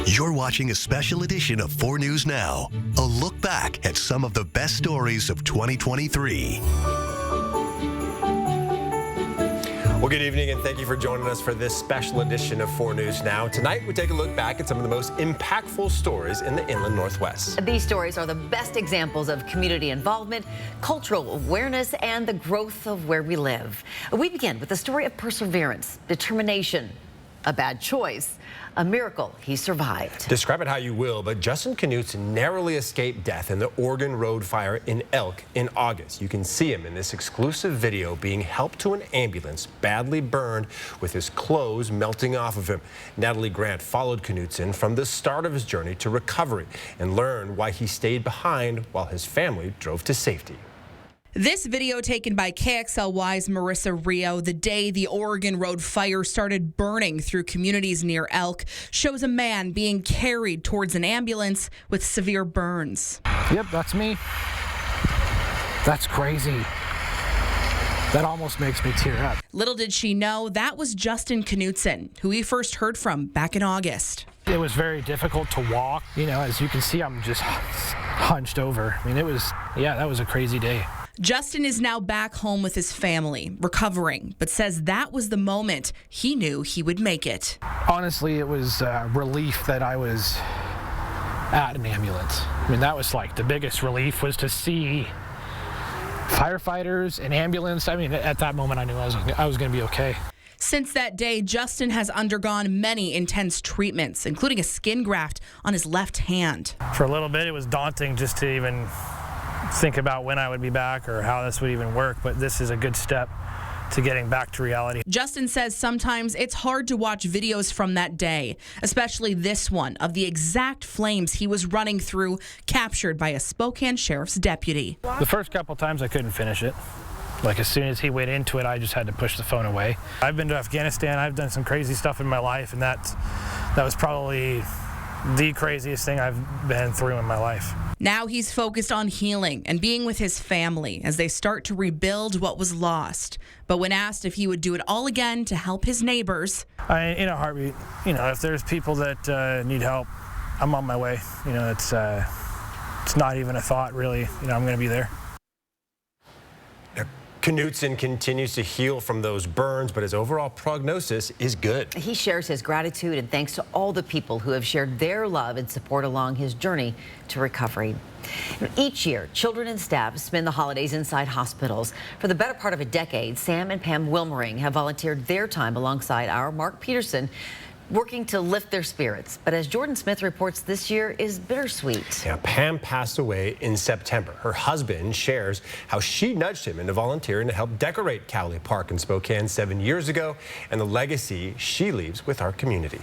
You're watching a special edition of 4 News Now, a look back at some of the best stories of 2023. Well, good evening, and thank you for joining us for this special edition of 4 News Now. Tonight, we take a look back at some of the most impactful stories in the Inland Northwest. These stories are the best examples of community involvement, cultural awareness, and the growth of where we live. We begin with the story of perseverance, determination, a bad choice, a miracle he survived. Describe it how you will, but Justin Knutson narrowly escaped death in the Oregon Road fire in Elk in August. You can see him in this exclusive video being helped to an ambulance, badly burned, with his clothes melting off of him. Natalie Grant followed Knutson from the start of his journey to recovery and learned why he stayed behind while his family drove to safety. This video taken by KXLY's Marissa Rio the day the Oregon Road fire started burning through communities near Elk shows a man being carried towards an ambulance with severe burns. Yep, that's me. That's crazy. That almost makes me tear up. Little did she know that was Justin Knutson, who we first heard from back in August. It was very difficult to walk. You know, as you can see, I'm just hunched over. I mean, that was a crazy day. Justin is now back home with his family, recovering, but says that was the moment he knew he would make it. Honestly, it was relief that I was at an ambulance. I mean, that was like the biggest relief, was to see firefighters, an ambulance. I mean, at that moment, I knew I was going to be okay. Since that day, Justin has undergone many intense treatments, including a skin graft on his left hand. For a little bit, it was daunting just to even think about when I would be back or how this would even work, but this is a good step to getting back to reality. Justin says sometimes it's hard to watch videos from that day, especially this one of the exact flames he was running through, captured by a Spokane Sheriff's deputy. The first couple times I couldn't finish it. Like, as soon as he went into it, I just had to push the phone away. I've been to Afghanistan, I've done some crazy stuff in my life, and that was probably the craziest thing I've been through in my life. Now he's focused on healing and being with his family as they start to rebuild what was lost. But when asked if he would do it all again to help his neighbors, in a heartbeat, if there's people that need help, I'm on my way. It's not even a thought, really. I'm going to be there. Knutson continues to heal from those burns, but his overall prognosis is good. He shares his gratitude and thanks to all the people who have shared their love and support along his journey to recovery. Each year, children and staff spend the holidays inside hospitals. For the better part of a decade, Sam and Pam Wilmering have volunteered their time alongside our Mark Peterson, working to lift their spirits. But as Jordan Smith reports, this year is bittersweet. Yeah, Pam passed away in September. Her husband shares how she nudged him into volunteering to help decorate Cowley Park in Spokane 7 years ago and the legacy she leaves with our community.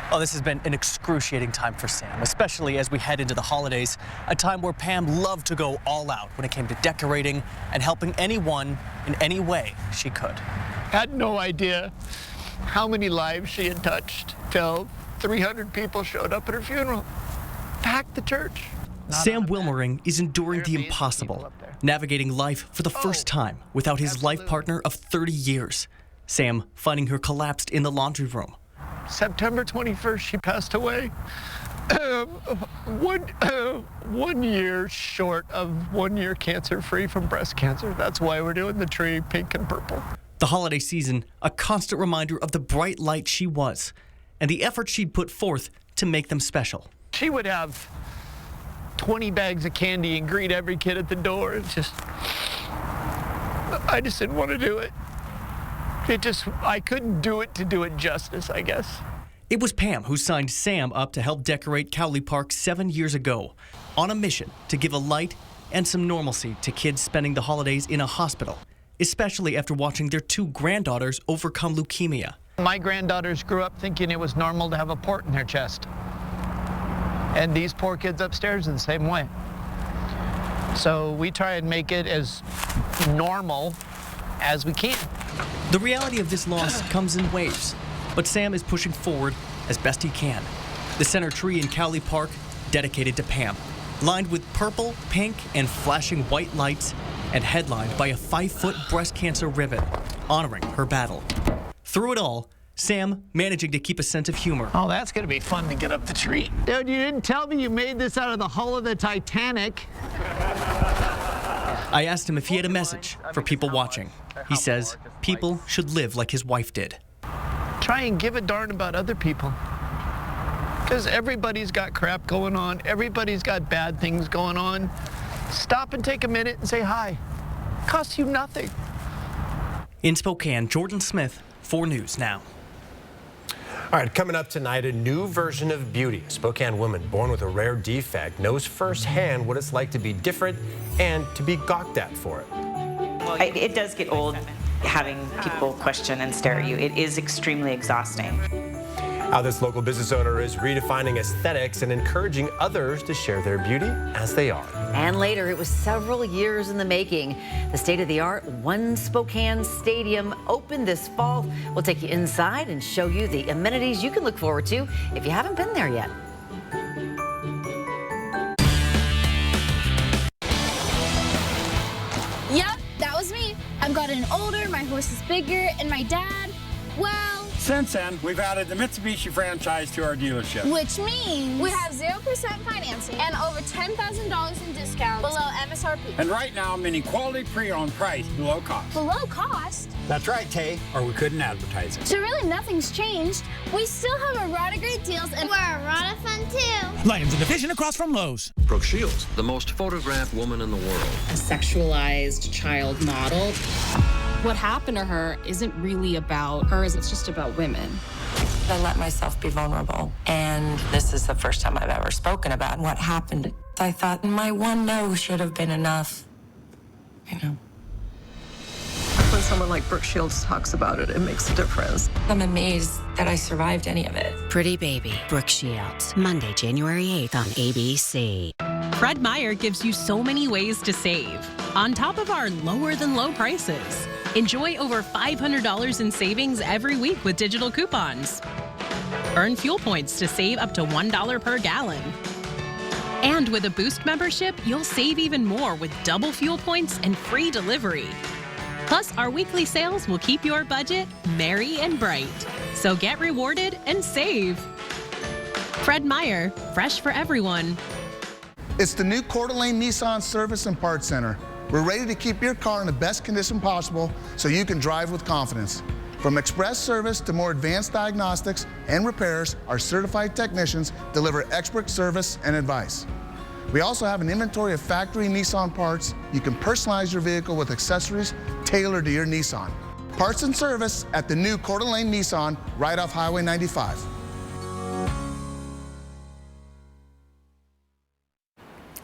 Oh, this has been an excruciating time for Sam, especially as we head into the holidays, a time where Pam loved to go all out when it came to decorating and helping anyone in any way she could. Had no idea how many lives she had touched till 300 people showed up at her funeral. Packed the church. Sam Wilmering is enduring the impossible, navigating life for the first time without his life partner of 30 years. Sam finding her collapsed in the laundry room. September 21st, she passed away. 1 year short of 1 year cancer-free from breast cancer. That's why we're doing the tree pink and purple. The holiday season, a constant reminder of the bright light she was and the effort she'd put forth to make them special. She would have 20 bags of candy and greet every kid at the door. I just didn't want to do it. I couldn't do it to do it justice, I guess. It was Pam who signed Sam up to help decorate Cowley Park 7 years ago, on a mission to give a light and some normalcy to kids spending the holidays in a hospital, especially after watching their 2 granddaughters overcome leukemia. My granddaughters grew up thinking it was normal to have a port in their chest. And these poor kids upstairs are the same way. So we try and make it as normal as we can. The reality of this loss comes in waves, but Sam is pushing forward as best he can. The center tree in Cowley Park, dedicated to Pam, lined with purple, pink, and flashing white lights, and headlined by a 5-foot breast cancer ribbon, honoring her battle. Through it all, Sam managing to keep a sense of humor. Oh, that's going to be fun to get up the tree. Dude, you didn't tell me you made this out of the hull of the Titanic. I asked him if he had a message for people watching. He says people should live like his wife did. Try and give a darn about other people. Because everybody's got crap going on. Everybody's got bad things going on. Stop and take a minute and say hi. Costs you nothing. In Spokane, Jordan Smith, 4 News Now. All right, coming up tonight, a new version of beauty. A Spokane woman born with a rare defect knows firsthand what it's like to be different and to be gawked at for it. It does get old having people question and stare at you. It is extremely exhausting. How this local business owner is redefining aesthetics and encouraging others to share their beauty as they are. And later, it was several years in the making. The state-of-the-art One Spokane Stadium opened this fall. We'll take you inside and show you the amenities you can look forward to if you haven't been there yet. Yep, that was me. I've gotten older, my horse is bigger, and my dad, well... Since then, we've added the Mitsubishi franchise to our dealership. Which means we have 0% financing and over $10,000 in discounts below MSRP. And right now, meaning quality pre-owned price below cost. Below cost? That's right, Tay, or we couldn't advertise it. So really nothing's changed. We still have a lot of great deals and we're a lot of fun too. Lions and Division across from Lowe's. Brooke Shields, the most photographed woman in the world. A sexualized child model. What happened to her isn't really about her, it's just about women. I let myself be vulnerable, and this is the first time I've ever spoken about what happened. I thought my one no should have been enough, you know. When someone like Brooke Shields talks about it, it makes a difference. I'm amazed that I survived any of it. Pretty Baby, Brooke Shields, Monday, January 8th on ABC. Fred Meyer gives you so many ways to save, on top of our lower than low prices. Enjoy over $500 in savings every week with digital coupons. Earn fuel points to save up to $1 per gallon. And with a Boost membership, you'll save even more with double fuel points and free delivery. Plus, our weekly sales will keep your budget merry and bright. So get rewarded and save. Fred Meyer, fresh for everyone. It's the new Coeur d'Alene Nissan Service and Parts Center. We're ready to keep your car in the best condition possible so you can drive with confidence. From express service to more advanced diagnostics and repairs, our certified technicians deliver expert service and advice. We also have an inventory of factory Nissan parts. You can personalize your vehicle with accessories tailored to your Nissan. Parts and service at the new Coeur d'Alene Nissan right off Highway 95.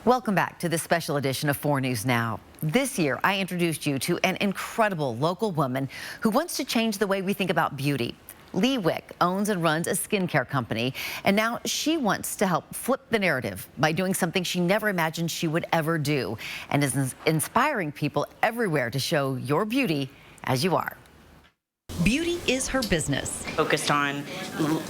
Welcome back to this special edition of 4 News Now. This year, I introduced you to an incredible local woman who wants to change the way we think about beauty. Lee Wick owns and runs a skincare company, and now she wants to help flip the narrative by doing something she never imagined she would ever do, and is inspiring people everywhere to show your beauty as you are. Beauty is her business. Focused on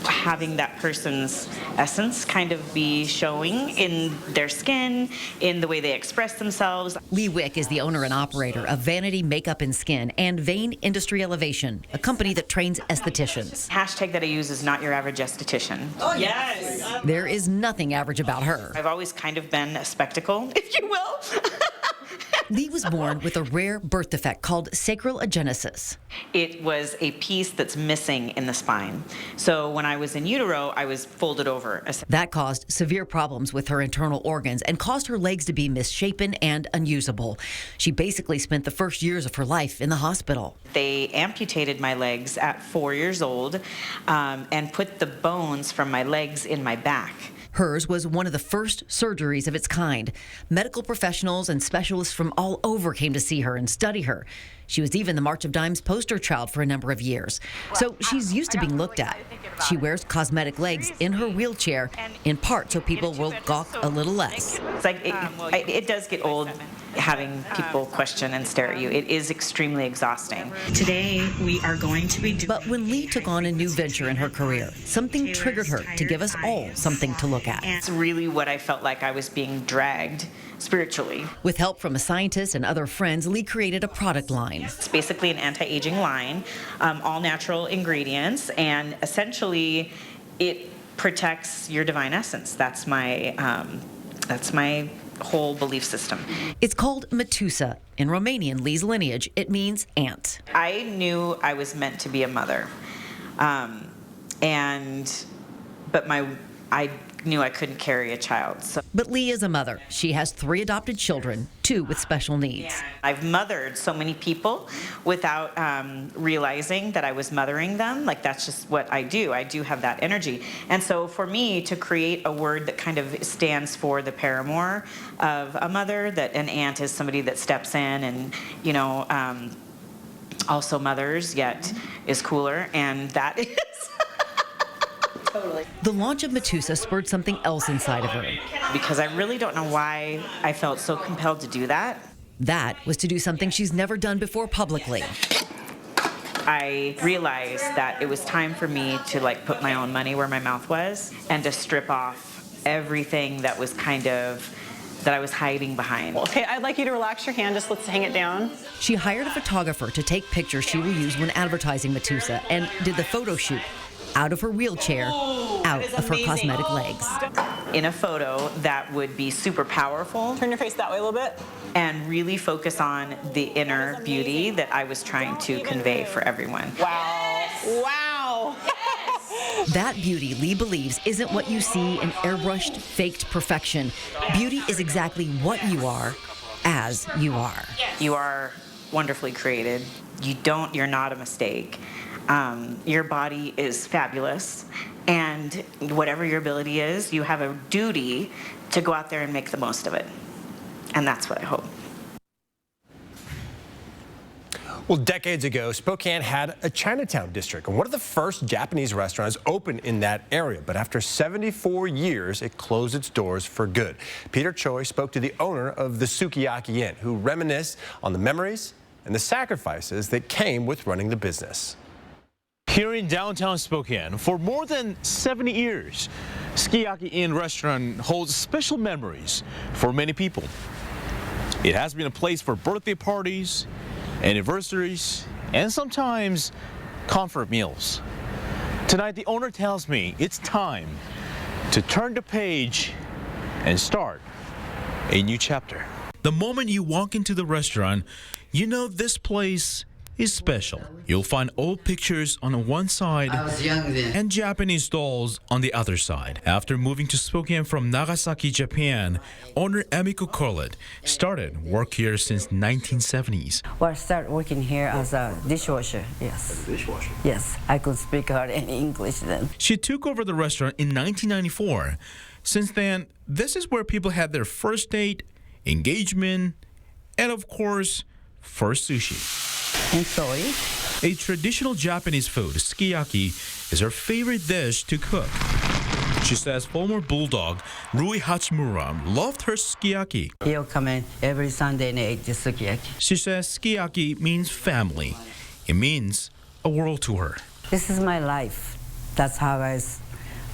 having that person's essence kind of be showing in their skin, in the way they express themselves. Lee Wick is the owner and operator of Vanity Makeup and Skin and Vane Industry Elevation, a company that trains estheticians. Hashtag that I use is not your average esthetician. Oh, yes! There is nothing average about her. I've always kind of been a spectacle, if you will. Lee was born with a rare birth defect called sacral agenesis. It was a piece that's missing in the spine. So when I was in utero, I was folded over. That caused severe problems with her internal organs and caused her legs to be misshapen and unusable. She basically spent the first years of her life in the hospital. They amputated my legs at 4 years old and put the bones from my legs in my back. Hers was one of the first surgeries of its kind. Medical professionals and specialists from all over came to see her and study her. She was even the March of Dimes poster child for a number of years. So she's used to being looked at. She wears cosmetic legs in her wheelchair, in part so people will gawk a little less. It's like it does get old having people question and stare at you. It is extremely exhausting. Today, we are going to be doing... But when Lee took on a new venture in her career, something triggered her to give us all something to look at. It's really what I felt like I was being dragged spiritually. With help from a scientist and other friends, Lee created a product line. It's basically an anti-aging line, all natural ingredients, and essentially it protects your divine essence. That's my whole belief system. It's called Metusa. In Romanian, Lee's lineage, it means ant. I knew I was meant to be a mother, but I knew I couldn't carry a child. But Lee is a mother. She has 3 adopted children, 2 with special needs. I've mothered so many people without realizing that I was mothering them. Like, that's just what I do. I do have that energy. And so for me to create a word that kind of stands for the paramour of a mother, that an aunt is somebody that steps in and, you know, also mothers, yet is cooler, and that is... Totally. The launch of Metusa spurred something else inside of her. Because I really don't know why I felt so compelled to do that. That was to do something she's never done before publicly. I realized that it was time for me to put my own money where my mouth was and to strip off everything that was that I was hiding behind. Okay, I'd like you to relax your hand, just let's hang it down. She hired a photographer to take pictures she will use when advertising Metusa and did the photo shoot out of her wheelchair, out of her cosmetic legs. In a photo that would be super powerful. Turn your face that way a little bit. And really focus on the inner beauty that I was trying to convey for everyone. Wow. Wow. That beauty, Lee believes, isn't what you see in airbrushed, faked perfection. Beauty is exactly what you are, as you are. You are wonderfully created. You're not a mistake. Your body is fabulous, and whatever your ability is, you have a duty to go out there and make the most of it. And that's what I hope. Well, decades ago, Spokane had a Chinatown district, and one of the first Japanese restaurants opened in that area. But after 74 years, it closed its doors for good. Peter Choi spoke to the owner of the Sukiyaki Inn, who reminisced on the memories and the sacrifices that came with running the business. Here in downtown Spokane, for more than 70 years, Sukiyaki Inn restaurant holds special memories for many people. It has been a place for birthday parties, anniversaries, and sometimes comfort meals. Tonight, the owner tells me it's time to turn the page and start a new chapter. The moment you walk into the restaurant, you know this place is special. You'll find old pictures on one side and Japanese dolls on the other side. After moving to Spokane from Nagasaki, Japan, owner Emiko Corlett started work here since 1970s. Well, I started working here as a dishwasher, yes. As a dishwasher? Yes, I could speak hardly any English then. She took over the restaurant in 1994. Since then, this is where people had their first date, engagement, and of course, first sushi. Enjoy. A traditional Japanese food, sukiyaki, is her favorite dish to cook. She says former Bulldog Rui Hachimura loved her sukiyaki. He'll come in every Sunday and eat the sukiyaki. She says sukiyaki means family. It means a world to her. This is my life. That's how I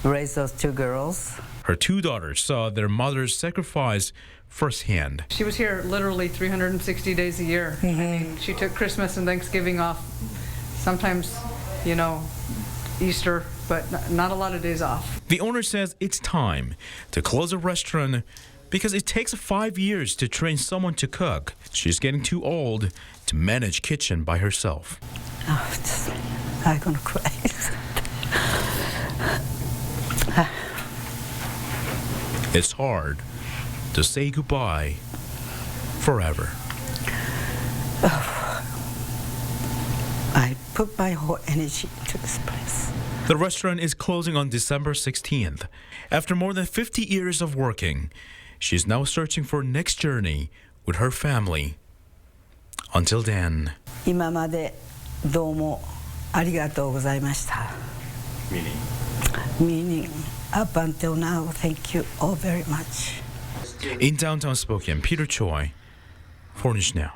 raised those 2 girls. Her 2 daughters saw their mother's sacrifice firsthand. She was here literally 360 days a year. I mean, she took Christmas and Thanksgiving off, sometimes, Easter, but not a lot of days off. The owner says it's time to close a restaurant because it takes 5 years to train someone to cook. She's getting too old to manage kitchen by herself. I'm gonna cry. It's hard to say goodbye forever. I put my whole energy into this place. The restaurant is closing on December 16th. After more than 50 years of working, she's now searching for next journey with her family. Until then. 今までどうもありがとうございました。Meaning, up until now, thank you all very much. In downtown Spokane, Peter Choi, 4 News Now.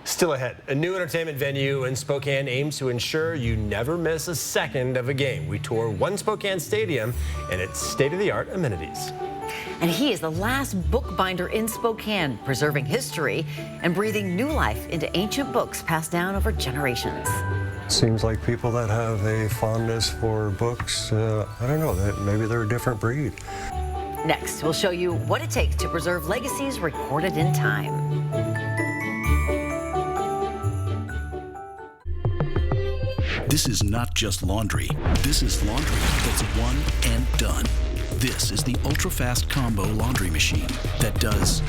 Still ahead, a new entertainment venue in Spokane aims to ensure you never miss a second of a game. We tour One Spokane Stadium and its state-of-the-art amenities. And he is the last bookbinder in Spokane, preserving history and breathing new life into ancient books passed down over generations. Seems like people that have a fondness for books, I don't know, that maybe they're a different breed. Next, we'll show you what it takes to preserve legacies recorded in time. This is not just laundry. This is laundry that's one and done. This is the ultra-fast combo laundry machine that does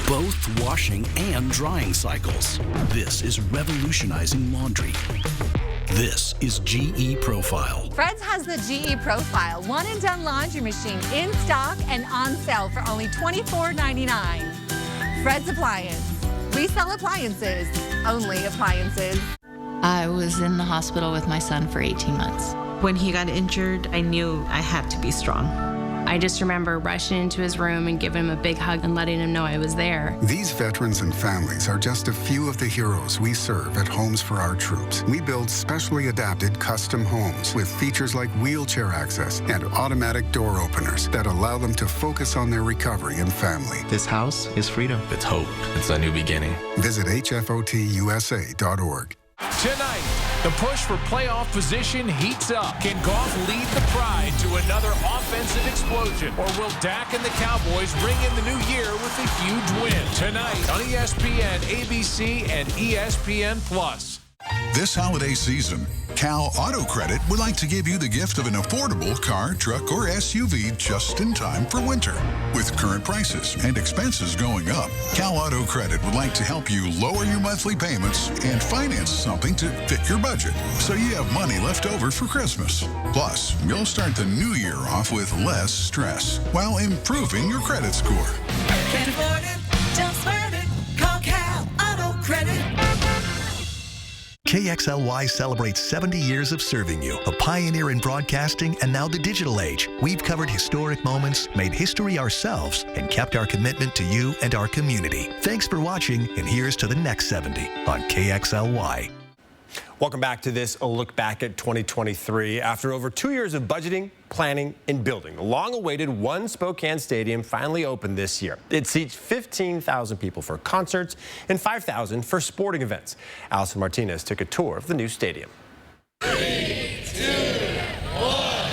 both washing and drying cycles. This is revolutionizing laundry. This is GE Profile. Fred's has the GE Profile one and done laundry machine in stock and on sale for only $24.99. Fred's Appliance. We sell appliances, only appliances. I was in the hospital with my son for 18 months. When he got injured, I knew I had to be strong. I just remember rushing into his room and giving him a big hug and letting him know I was there. These veterans and families are just a few of the heroes we serve at Homes for Our Troops. We build specially adapted custom homes with features like wheelchair access and automatic door openers that allow them to focus on their recovery and family. This house is freedom. It's hope. It's a new beginning. Visit hfotusa.org. Tonight, the push for playoff position heats up. Can Goff lead the Pride to another offensive explosion? Or will Dak and the Cowboys ring in the new year with a huge win? Tonight on ESPN, ABC, and ESPN+. This holiday season, Cal Auto Credit would like to give you the gift of an affordable car, truck, or SUV just in time for winter. With current prices and expenses going up, Cal Auto Credit would like to help you lower your monthly payments and finance something to fit your budget so you have money left over for Christmas. Plus, you'll start the new year off with less stress while improving your credit score. Can't afford it? Don't sweat it. Call Cal Auto Credit. KXLY celebrates 70 years of serving you, a pioneer in broadcasting and now the digital age. We've covered historic moments, made history ourselves, and kept our commitment to you and our community. Thanks for watching, and here's to the next 70 on KXLY. Welcome back to this look back at 2023. After over 2 years of budgeting, planning, and building, the long-awaited One Spokane Stadium finally opened this year. It seats 15,000 people for concerts and 5,000 for sporting events. Allison Martinez took a tour of the new stadium. 3, 2, 1.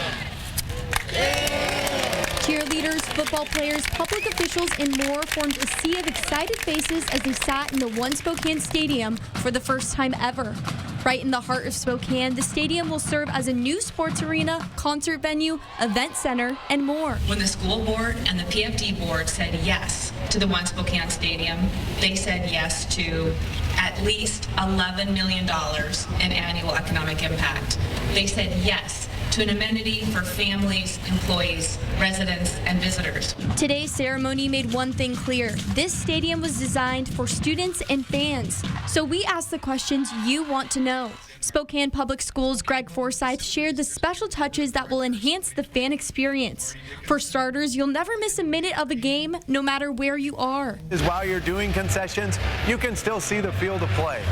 Cheerleaders, football players, public officials, and more formed a sea of excited faces as they sat in the One Spokane Stadium for the first time ever. Right in the heart of Spokane, the stadium will serve as a new sports arena, concert venue, event center, and more. When the school board and the PFD board said yes to the One Spokane Stadium, they said yes to at least $11 million in annual economic impact. They said yes to an amenity for families, employees, residents, and visitors. Today's ceremony made one thing clear. This stadium was designed for students and fans. So we asked the questions you want to know. Spokane Public Schools' Greg Forsyth shared the special touches that will enhance the fan experience. For starters, you'll never miss a minute of a game, no matter where you are. While you're doing concessions, you can still see the field of play.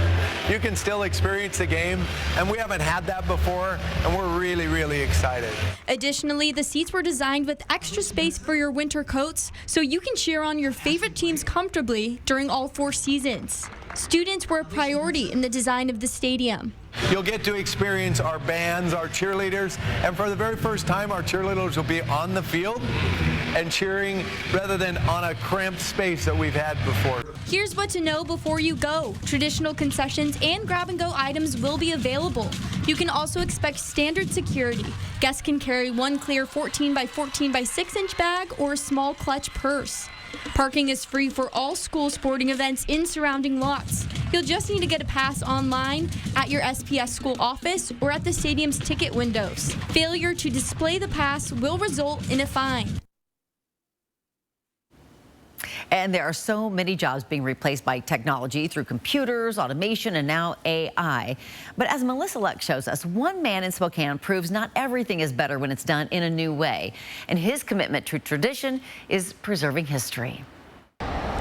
You can still experience the game, and we haven't had that before, and we're really, really excited. Additionally, the seats were designed with extra space for your winter coats, so you can cheer on your favorite teams comfortably during all 4 seasons. Students were a priority in the design of the stadium. You'll get to experience our bands, our cheerleaders, and for the very first time, our cheerleaders will be on the field and cheering rather than on a cramped space that we've had before. Here's what to know before you go. Traditional concessions and grab-and-go items will be available. You can also expect standard security. Guests can carry one clear 14 by 14 by 6-inch bag or a small clutch purse. Parking is free for all school sporting events in surrounding lots. You'll just need to get a pass online, at your SPS school office, or at the stadium's ticket windows. Failure to display the pass will result in a fine. And there are so many jobs being replaced by technology through computers, automation, and now AI. But as Melissa Luck shows us, one man in Spokane proves not everything is better when it's done in a new way. And his commitment to tradition is preserving history.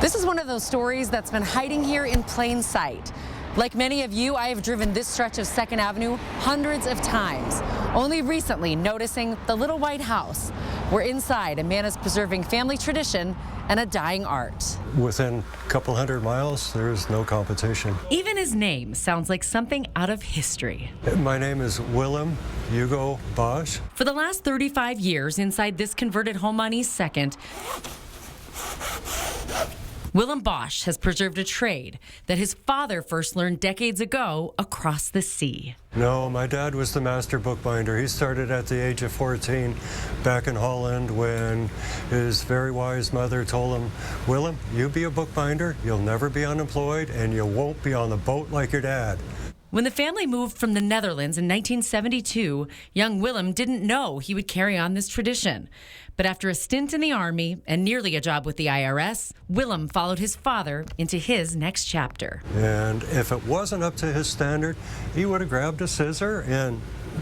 This is one of those stories that's been hiding here in plain sight. Like many of you, I have driven this stretch of 2nd Avenue hundreds of times, only recently noticing the little white house, where inside a man is preserving family tradition and a dying art. Within a couple 100 miles, there's no competition. Even his name sounds like something out of history. My name is Willem Hugo Bosch. For the last 35 years, inside this converted home on East 2nd, Willem Bosch has preserved a trade that his father first learned decades ago across the sea. No, my dad was the master bookbinder. He started at the age of 14 back in Holland when his very wise mother told him, Willem, you be a bookbinder, you'll never be unemployed, and you won't be on the boat like your dad. When the family moved from the Netherlands in 1972, young Willem didn't know he would carry on this tradition. But after a stint in the Army and nearly a job with the IRS, Willem followed his father into his next chapter. And if it wasn't up to his standard, he would have grabbed a scissor and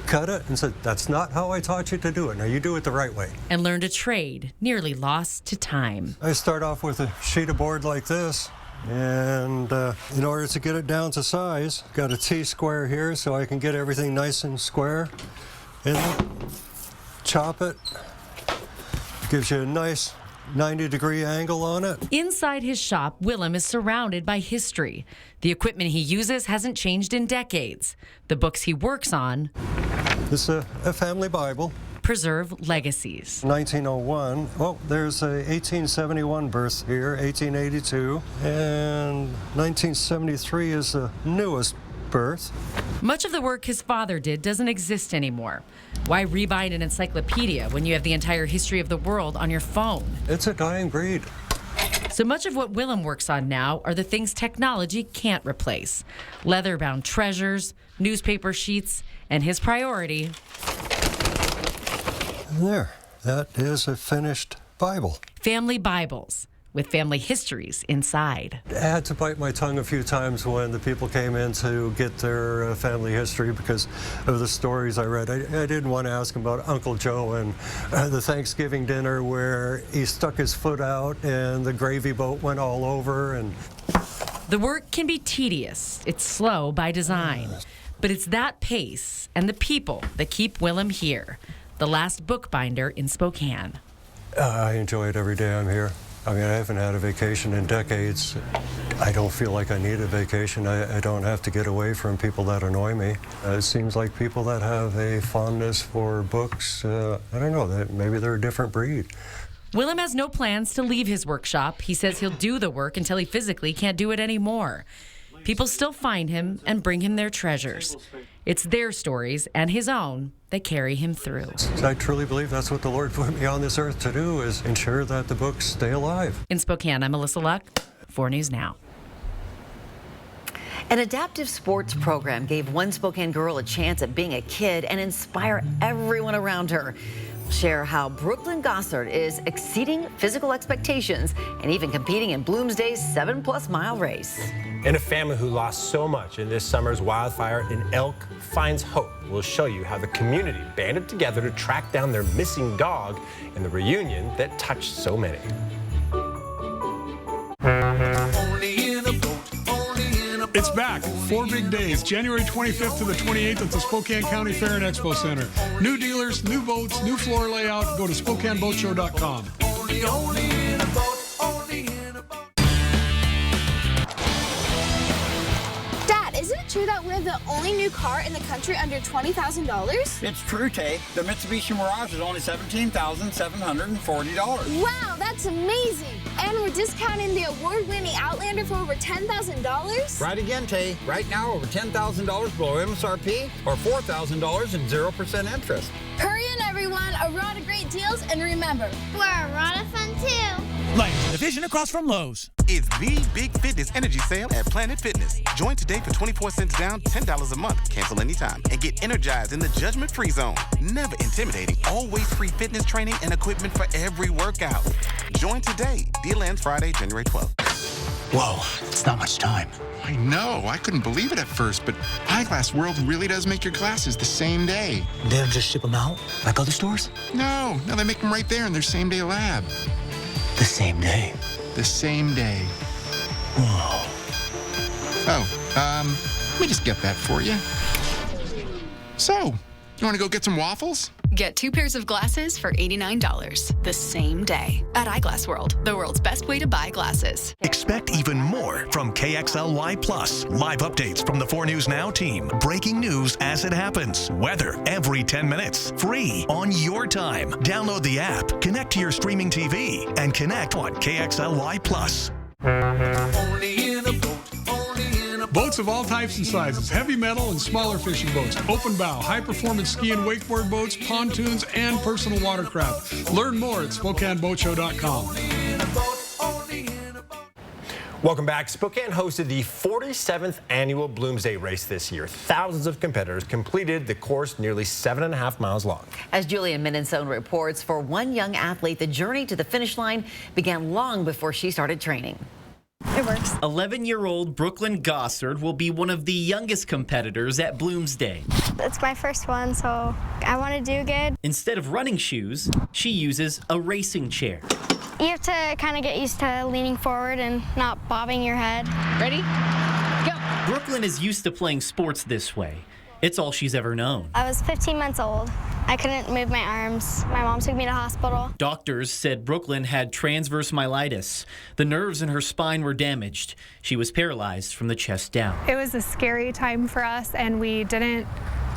cut it and said, that's not how I taught you to do it. Now you do it the right way. And learned a trade nearly lost to time. I start off with a sheet of board like this. And in order to get it down to size, got a T-square here so I can get everything nice and square. And chop it. Gives you a nice 90-degree angle on it. Inside his shop, Willem is surrounded by history. The equipment he uses hasn't changed in decades. The books he works on, this is a family Bible. Preserve legacies. 1901. Oh, there's a 1871 birth here, 1882, and 1973 is the newest birth. Much of the work his father did doesn't exist anymore. Why rebind an encyclopedia when you have the entire history of the world on your phone? It's a dying breed. So much of what Willem works on now are the things technology can't replace. Leather-bound treasures, newspaper sheets, and his priority, there, that is a finished Bible. Family Bibles with family histories inside. I had to bite my tongue a few times when the people came in to get their family history because of the stories I read. I didn't want to ask them about Uncle Joe and the Thanksgiving dinner where he stuck his foot out and the gravy boat went all over. And the work can be tedious. It's slow by design. But it's that pace and the people that keep Willem here. The last bookbinder in Spokane. I enjoy it every day I'm here. I mean, I haven't had a vacation in decades. I don't feel like I need a vacation. I don't have to get away from people that annoy me. It seems like people that have a fondness for books, I don't know, that maybe they're a different breed. Willem has no plans to leave his workshop. He says he'll do the work until he physically can't do it anymore. People still find him and bring him their treasures. It's their stories and his own that carry him through. I truly believe that's what the Lord put me on this earth to do, is ensure that the books stay alive. In Spokane, I'm Melissa Luck, 4 News Now. An adaptive sports program gave one Spokane girl a chance at being a kid and inspire everyone around her. We'll share how Brooklyn Gossard is exceeding physical expectations and even competing in Bloomsday's 7+ mile race. And a family who lost so much in this summer's wildfire in Elk finds hope. We'll show you how the community banded together to track down their missing dog in the reunion that touched so many. It's back. 4 big days, January 25th to the 28th at the Spokane County Fair and Expo Center. New dealers, new boats, new floor layout. Go to SpokaneBoatShow.com. Isn't it true that we're the only new car in the country under $20,000? It's true, Tay. The Mitsubishi Mirage is only $17,740. Wow, that's amazing. And we're discounting the award-winning Outlander for over $10,000? Right again, Tay. Right now, over $10,000 below MSRP or $4,000 and 0% interest. Hurry in, everyone. A rod of great deals. And remember, we're a rod of fun, too. Like division across from Lowe's. It's the big fitness energy sale at Planet Fitness. Join today for 24 cents down, $10 a month. Cancel anytime and get energized in the judgment-free zone. Never intimidating. Always free fitness training and equipment for every workout. Join today. Deal ends Friday, January 12th. Whoa, it's not much time. I know. I couldn't believe it at first, but Eyeglass World really does make your glasses the same day. They don't just ship them out like other stores? No, they make them right there in their same-day lab. The same day? the same day. Whoa. Oh, let me just get that for you. So, you want to go get some waffles? Get 2 pairs of glasses for $89 the same day at Eyeglass World, the world's best way to buy glasses. Expect even more from KXLY Plus. Live updates from the 4 News Now team. Breaking news as it happens. Weather every 10 minutes. Free on your time. Download the app, connect to your streaming TV, and connect on KXLY Plus. Boats of all types and sizes, heavy metal and smaller fishing boats, open bow, high-performance ski and wakeboard boats, pontoons, and personal watercraft. Learn more at SpokaneBoatShow.com. Welcome back. Spokane hosted the 47th annual Bloomsday Race this year. Thousands of competitors completed the course, nearly 7.5 miles long. As Julia Minnesone reports, for one young athlete, the journey to the finish line began long before she started training. It works. 11-year-old Brooklyn Gossard will be one of the youngest competitors at Bloomsday. It's my first one, so I want to do good. Instead of running shoes, she uses a racing chair. You have to kind of get used to leaning forward and not bobbing your head. Ready? Go! Brooklyn is used to playing sports this way. It's all she's ever known. I was 15 months old. I couldn't move my arms. My mom took me to hospital. Doctors said Brooklyn had transverse myelitis. The nerves in her spine were damaged. She was paralyzed from the chest down. It was a scary time for us, and we didn't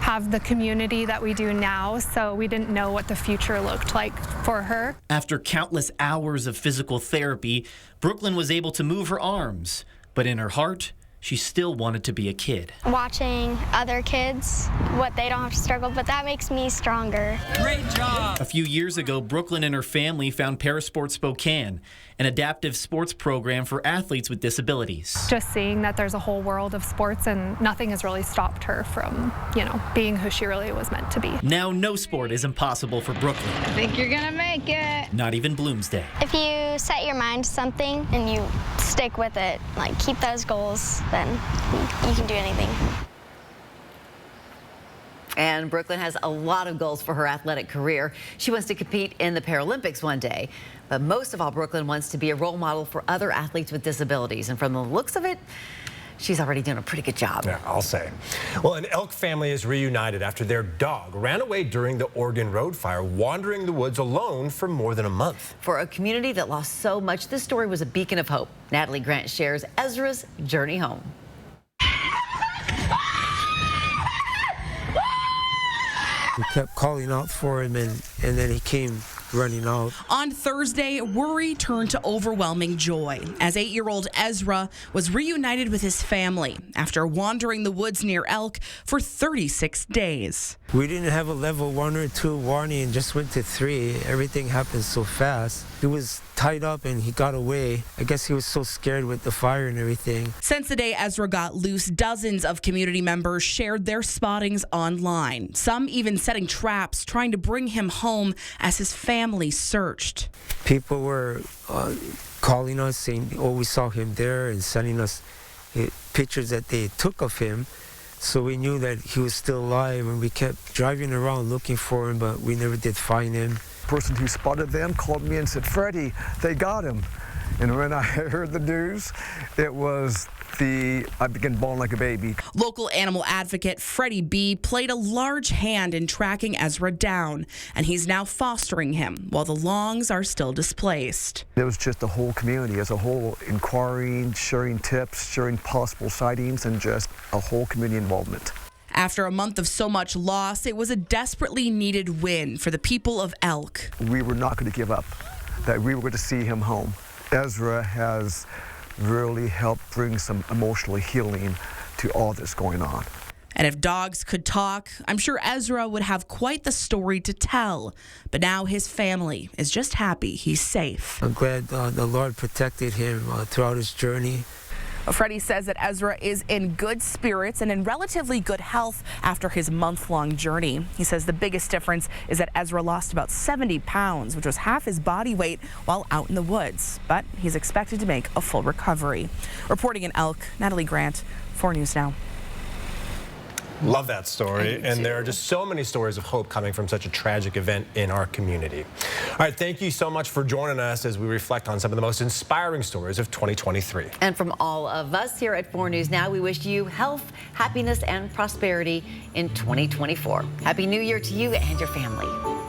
have the community that we do now, so we didn't know what the future looked like for her. After countless hours of physical therapy, Brooklyn was able to move her arms, but in her heart, she still wanted to be a kid. Watching other kids, what they don't have to struggle, but that makes me stronger. Great job! A few years ago, Brooklyn and her family found Parasport Spokane, an adaptive sports program for athletes with disabilities. Just seeing that there's a whole world of sports and nothing has really stopped her from, being who she really was meant to be. Now no sport is impossible for Brooklyn. I think you're gonna make it. Not even Bloomsday. If you set your mind to something and you stick with it, like keep those goals, then you can do anything. And Brooklyn has a lot of goals for her athletic career. She wants to compete in the Paralympics one day. But most of all, Brooklyn wants to be a role model for other athletes with disabilities. And from the looks of it, she's already doing a pretty good job. Yeah, I'll say. Well, an Elk family is reunited after their dog ran away during the Oregon Road fire, wandering the woods alone for more than a month. For a community that lost so much, this story was a beacon of hope. Natalie Grant shares Ezra's journey home. We kept calling out for him, and then he came running out. On Thursday, worry turned to overwhelming joy as 8-year-old Ezra was reunited with his family after wandering the woods near Elk for 36 days. We didn't have a level 1 or 2 warning, just went to 3. Everything happened so fast. He was tied up and he got away. I guess he was so scared with the fire and everything. Since the day Ezra got loose, dozens of community members shared their spottings online, some even setting traps trying to bring him home as his family searched. People were calling us saying, oh, we saw him there, and sending us pictures that they took of him. So we knew that he was still alive, and we kept driving around looking for him, but we never did find him. The person who spotted them called me and said, Freddie, they got him. And when I heard the news, I began bawling like a baby. Local animal advocate Freddie B. played a large hand in tracking Ezra down, and he's now fostering him while the Longs are still displaced. There was just the whole community as a whole inquiring, sharing tips, sharing possible sightings, and just a whole community involvement. After a month of so much loss, it was a desperately needed win for the people of Elk. We were not going to give up, that we were going to see him home. Ezra has really helped bring some emotional healing to all that's going on. And if dogs could talk, I'm sure Ezra would have quite the story to tell. But now his family is just happy he's safe. I'm glad the Lord protected him throughout his journey. Freddie says that Ezra is in good spirits and in relatively good health after his month-long journey. He says the biggest difference is that Ezra lost about 70 pounds, which was half his body weight while out in the woods. But he's expected to make a full recovery. Reporting in Elk, Natalie Grant, 4 News Now. Love that story. And there are just so many stories of hope coming from such a tragic event in our community. All right, thank you so much for joining us as we reflect on some of the most inspiring stories of 2023. And from all of us here at 4 News Now, we wish you health, happiness, and prosperity in 2024. Happy New Year to you and your family.